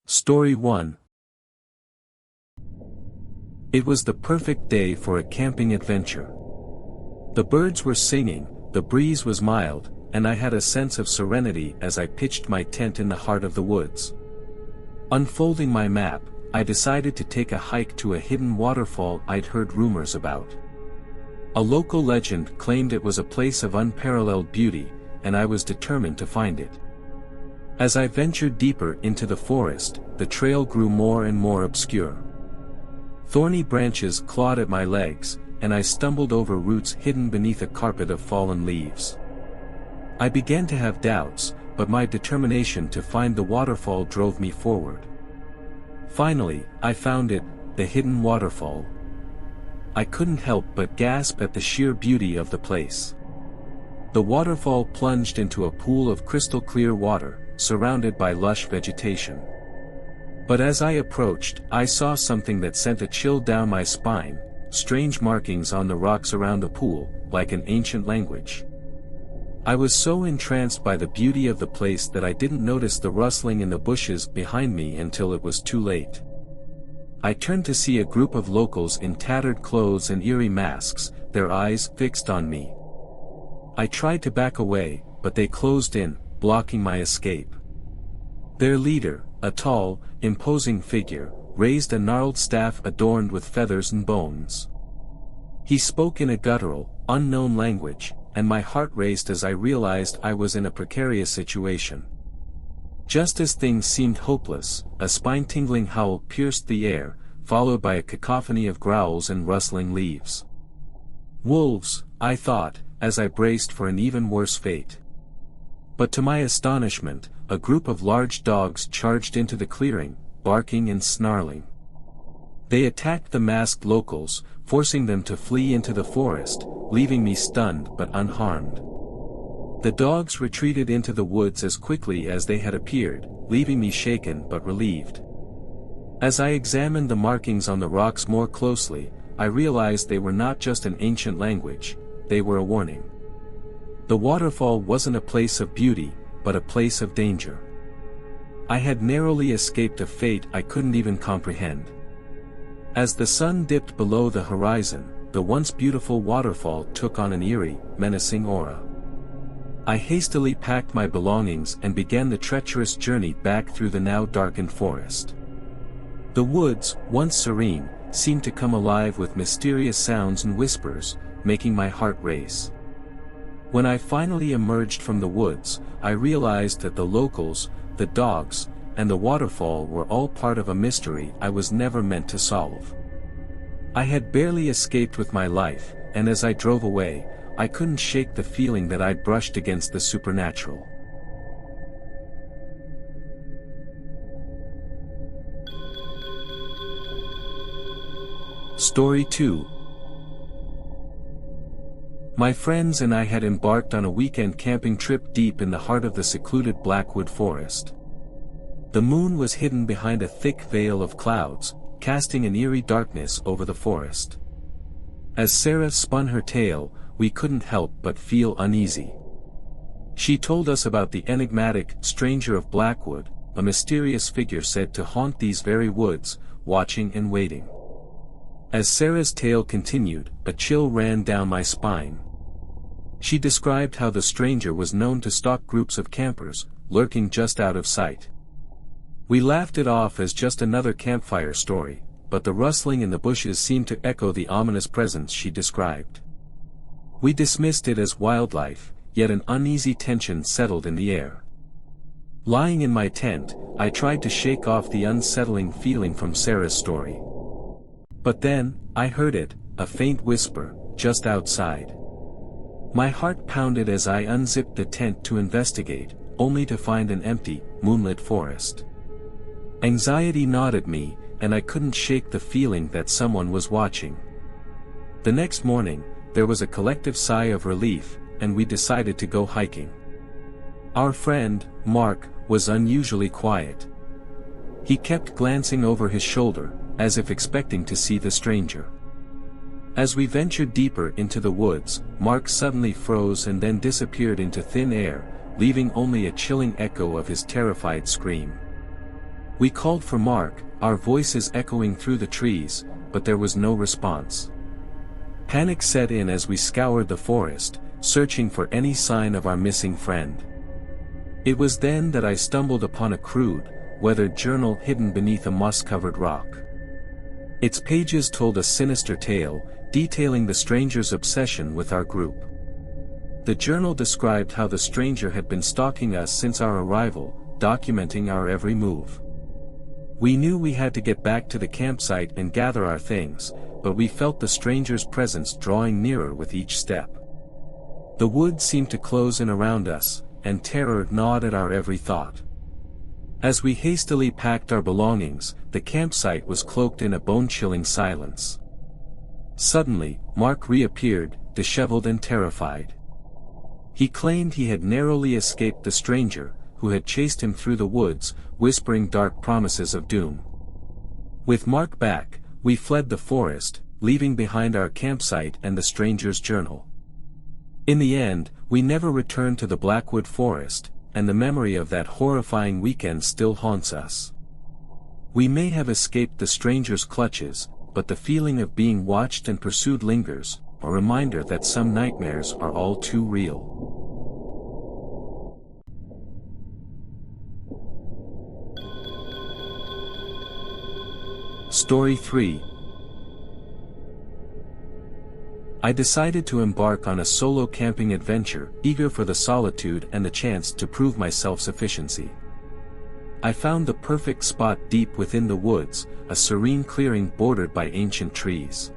Story 1. It was the perfect day for a camping adventure. The birds were singing, the breeze was mild, and I had a sense of serenity as I pitched my tent in the heart of the woods. Unfolding my map, I decided to take a hike to a hidden waterfall I'd heard rumors about. A local legend claimed it was a place of unparalleled beauty, and I was determined to find it. As I ventured deeper into the forest, the trail grew more and more obscure. Thorny branches clawed at my legs, and I stumbled over roots hidden beneath a carpet of fallen leaves. I began to have doubts, but my determination to find the waterfall drove me forward. Finally, I found it, the hidden waterfall. I couldn't help but gasp at the sheer beauty of the place. The waterfall plunged into a pool of crystal-clear water, surrounded by lush vegetation. But as I approached, I saw something that sent a chill down my spine, strange markings on the rocks around the pool, like an ancient language. I was so entranced by the beauty of the place that I didn't notice the rustling in the bushes behind me until it was too late. I turned to see a group of locals in tattered clothes and eerie masks, their eyes fixed on me. I tried to back away, but they closed in, blocking my escape. Their leader, a tall, imposing figure, raised a gnarled staff adorned with feathers and bones. He spoke in a guttural, unknown language, and my heart raced as I realized I was in a precarious situation. Just as things seemed hopeless, a spine-tingling howl pierced the air, followed by a cacophony of growls and rustling leaves. Wolves, I thought, as I braced for an even worse fate. But to my astonishment, a group of large dogs charged into the clearing, barking and snarling. They attacked the masked locals, forcing them to flee into the forest, leaving me stunned but unharmed. The dogs retreated into the woods as quickly as they had appeared, leaving me shaken but relieved. As I examined the markings on the rocks more closely, I realized they were not just an ancient language, they were a warning. The waterfall wasn't a place of beauty, but a place of danger. I had narrowly escaped a fate I couldn't even comprehend. As the sun dipped below the horizon, the once beautiful waterfall took on an eerie, menacing aura. I hastily packed my belongings and began the treacherous journey back through the now darkened forest. The woods, once serene, seemed to come alive with mysterious sounds and whispers, making my heart race. When I finally emerged from the woods, I realized that the locals, the dogs, and the waterfall were all part of a mystery I was never meant to solve. I had barely escaped with my life, and as I drove away, I couldn't shake the feeling that I'd brushed against the supernatural. Story 2. My friends and I had embarked on a weekend camping trip deep in the heart of the secluded Blackwood forest. The moon was hidden behind a thick veil of clouds, casting an eerie darkness over the forest. As Sarah spun her tale, we couldn't help but feel uneasy. She told us about the enigmatic stranger of Blackwood, a mysterious figure said to haunt these very woods, watching and waiting. As Sarah's tale continued, a chill ran down my spine. She described how the stranger was known to stalk groups of campers, lurking just out of sight. We laughed it off as just another campfire story, but the rustling in the bushes seemed to echo the ominous presence she described. We dismissed it as wildlife, yet an uneasy tension settled in the air. Lying in my tent, I tried to shake off the unsettling feeling from Sarah's story. But then, I heard it, a faint whisper, just outside. My heart pounded as I unzipped the tent to investigate, only to find an empty, moonlit forest. Anxiety gnawed at me, and I couldn't shake the feeling that someone was watching. The next morning, there was a collective sigh of relief, and we decided to go hiking. Our friend, Mark, was unusually quiet. He kept glancing over his shoulder, as if expecting to see the stranger. As we ventured deeper into the woods, Mark suddenly froze and then disappeared into thin air, leaving only a chilling echo of his terrified scream. We called for Mark, our voices echoing through the trees, but there was no response. Panic set in as we scoured the forest, searching for any sign of our missing friend. It was then that I stumbled upon a crude, weathered journal hidden beneath a moss-covered rock. Its pages told a sinister tale, detailing the stranger's obsession with our group. The journal described how the stranger had been stalking us since our arrival, documenting our every move. We knew we had to get back to the campsite and gather our things, but we felt the stranger's presence drawing nearer with each step. The woods seemed to close in around us, and terror gnawed at our every thought. As we hastily packed our belongings, the campsite was cloaked in a bone-chilling silence. Suddenly, Mark reappeared, disheveled and terrified. He claimed he had narrowly escaped the stranger, who had chased him through the woods, whispering dark promises of doom. With Mark back, we fled the forest, leaving behind our campsite and the stranger's journal. In the end, we never returned to the Blackwood Forest, and the memory of that horrifying weekend still haunts us. We may have escaped the stranger's clutches, but the feeling of being watched and pursued lingers, a reminder that some nightmares are all too real. Story 3. I decided to embark on a solo camping adventure, eager for the solitude and the chance to prove my self-sufficiency. I found the perfect spot deep within the woods, a serene clearing bordered by ancient trees.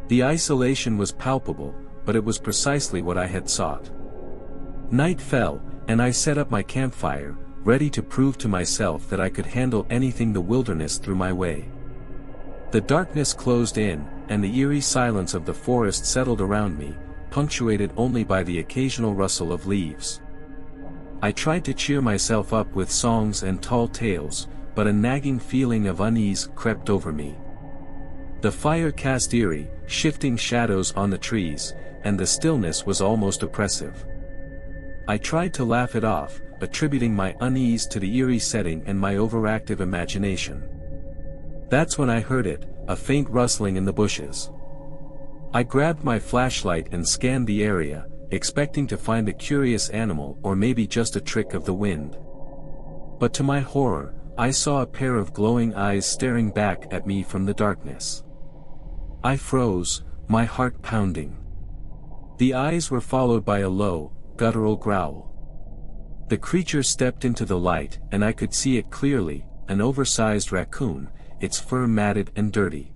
The isolation was palpable, but it was precisely what I had sought. Night fell, and I set up my campfire, ready to prove to myself that I could handle anything the wilderness threw my way. The darkness closed in, and the eerie silence of the forest settled around me, punctuated only by the occasional rustle of leaves. I tried to cheer myself up with songs and tall tales, but a nagging feeling of unease crept over me. The fire cast eerie, shifting shadows on the trees, and the stillness was almost oppressive. I tried to laugh it off, attributing my unease to the eerie setting and my overactive imagination. That's when I heard it, a faint rustling in the bushes. I grabbed my flashlight and scanned the area, expecting to find a curious animal or maybe just a trick of the wind. But to my horror, I saw a pair of glowing eyes staring back at me from the darkness. I froze, my heart pounding. The eyes were followed by a low, guttural growl. The creature stepped into the light, and I could see it clearly, an oversized raccoon, its fur matted and dirty.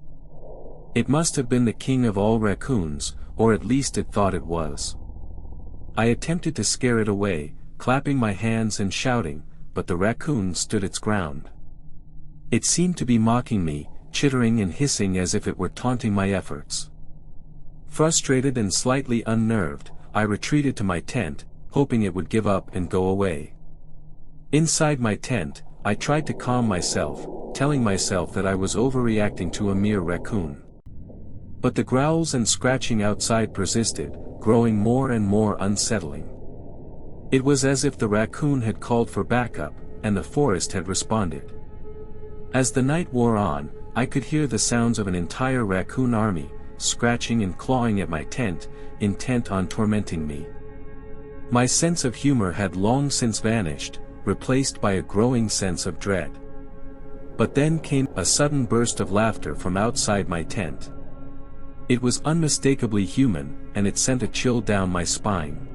It must have been the king of all raccoons, or at least it thought it was. I attempted to scare it away, clapping my hands and shouting, but the raccoon stood its ground. It seemed to be mocking me, chittering and hissing as if it were taunting my efforts. Frustrated and slightly unnerved, I retreated to my tent, hoping it would give up and go away. Inside my tent, I tried to calm myself, telling myself that I was overreacting to a mere raccoon. But the growls and scratching outside persisted, growing more and more unsettling. It was as if the raccoon had called for backup, and the forest had responded. As the night wore on, I could hear the sounds of an entire raccoon army, scratching and clawing at my tent, intent on tormenting me. My sense of humor had long since vanished, replaced by a growing sense of dread. But then came a sudden burst of laughter from outside my tent. It was unmistakably human, and it sent a chill down my spine.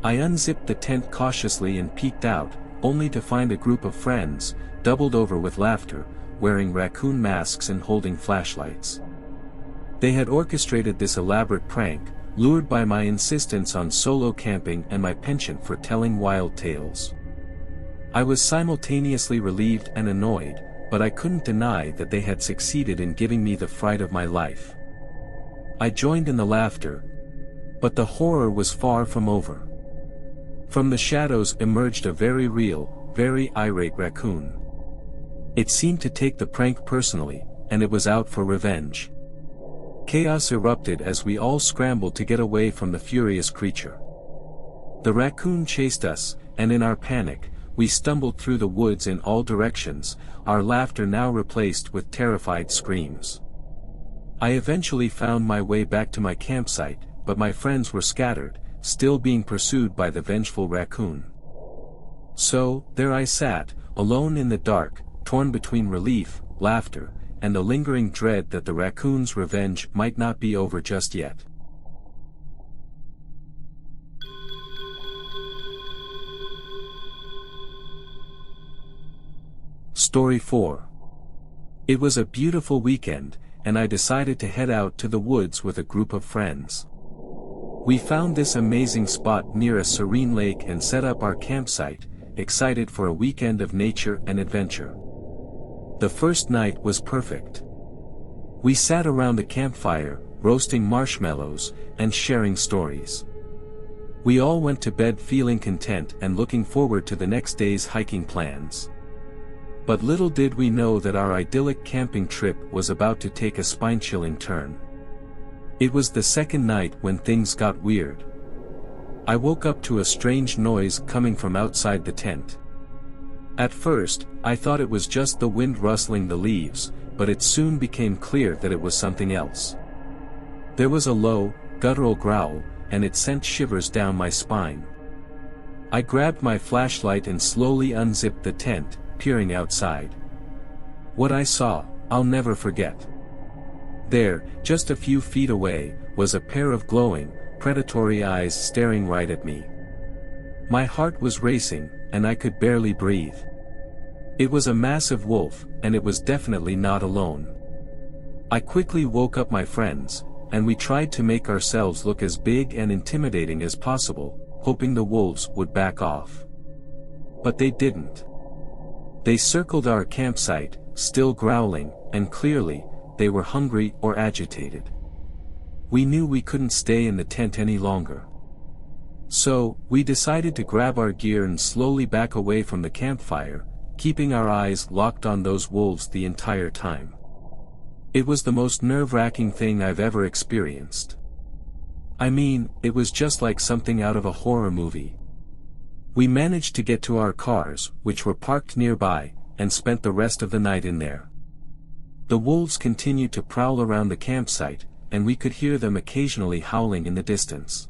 I unzipped the tent cautiously and peeked out, only to find a group of friends, doubled over with laughter, wearing raccoon masks and holding flashlights. They had orchestrated this elaborate prank, lured by my insistence on solo camping and my penchant for telling wild tales. I was simultaneously relieved and annoyed, but I couldn't deny that they had succeeded in giving me the fright of my life. I joined in the laughter, but the horror was far from over. From the shadows emerged a very real, very irate raccoon. It seemed to take the prank personally, and it was out for revenge. Chaos erupted as we all scrambled to get away from the furious creature. The raccoon chased us, and in our panic, we stumbled through the woods in all directions, our laughter now replaced with terrified screams. I eventually found my way back to my campsite, but my friends were scattered, still being pursued by the vengeful raccoon. So, there I sat, alone in the dark, torn between relief, laughter, and the lingering dread that the raccoon's revenge might not be over just yet. Story 4. It was a beautiful weekend, and I decided to head out to the woods with a group of friends. We found this amazing spot near a serene lake and set up our campsite, excited for a weekend of nature and adventure. The first night was perfect. We sat around a campfire, roasting marshmallows, and sharing stories. We all went to bed feeling content and looking forward to the next day's hiking plans. But little did we know that our idyllic camping trip was about to take a spine-chilling turn. It was the second night when things got weird. I woke up to a strange noise coming from outside the tent. At first, I thought it was just the wind rustling the leaves, but it soon became clear that it was something else. There was a low, guttural growl, and it sent shivers down my spine. I grabbed my flashlight and slowly unzipped the tent, peering outside. What I saw, I'll never forget. There, just a few feet away, was a pair of glowing, predatory eyes staring right at me. My heart was racing, and I could barely breathe. It was a massive wolf, and it was definitely not alone. I quickly woke up my friends, and we tried to make ourselves look as big and intimidating as possible, hoping the wolves would back off. But they didn't. They circled our campsite, still growling, and clearly, they were hungry or agitated. We knew we couldn't stay in the tent any longer. So, we decided to grab our gear and slowly back away from the campfire, keeping our eyes locked on those wolves the entire time. It was the most nerve-wracking thing I've ever experienced. I mean, it was just like something out of a horror movie. We managed to get to our cars, which were parked nearby, and spent the rest of the night in there. The wolves continued to prowl around the campsite, and we could hear them occasionally howling in the distance.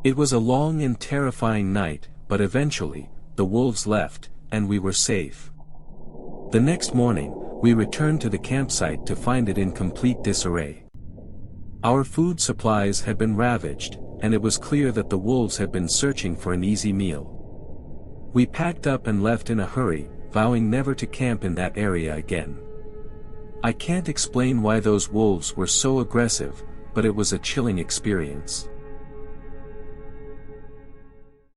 It was a long and terrifying night, but eventually, the wolves left, and we were safe. The next morning, we returned to the campsite to find it in complete disarray. Our food supplies had been ravaged, and it was clear that the wolves had been searching for an easy meal. We packed up and left in a hurry, vowing never to camp in that area again. I can't explain why those wolves were so aggressive, but it was a chilling experience.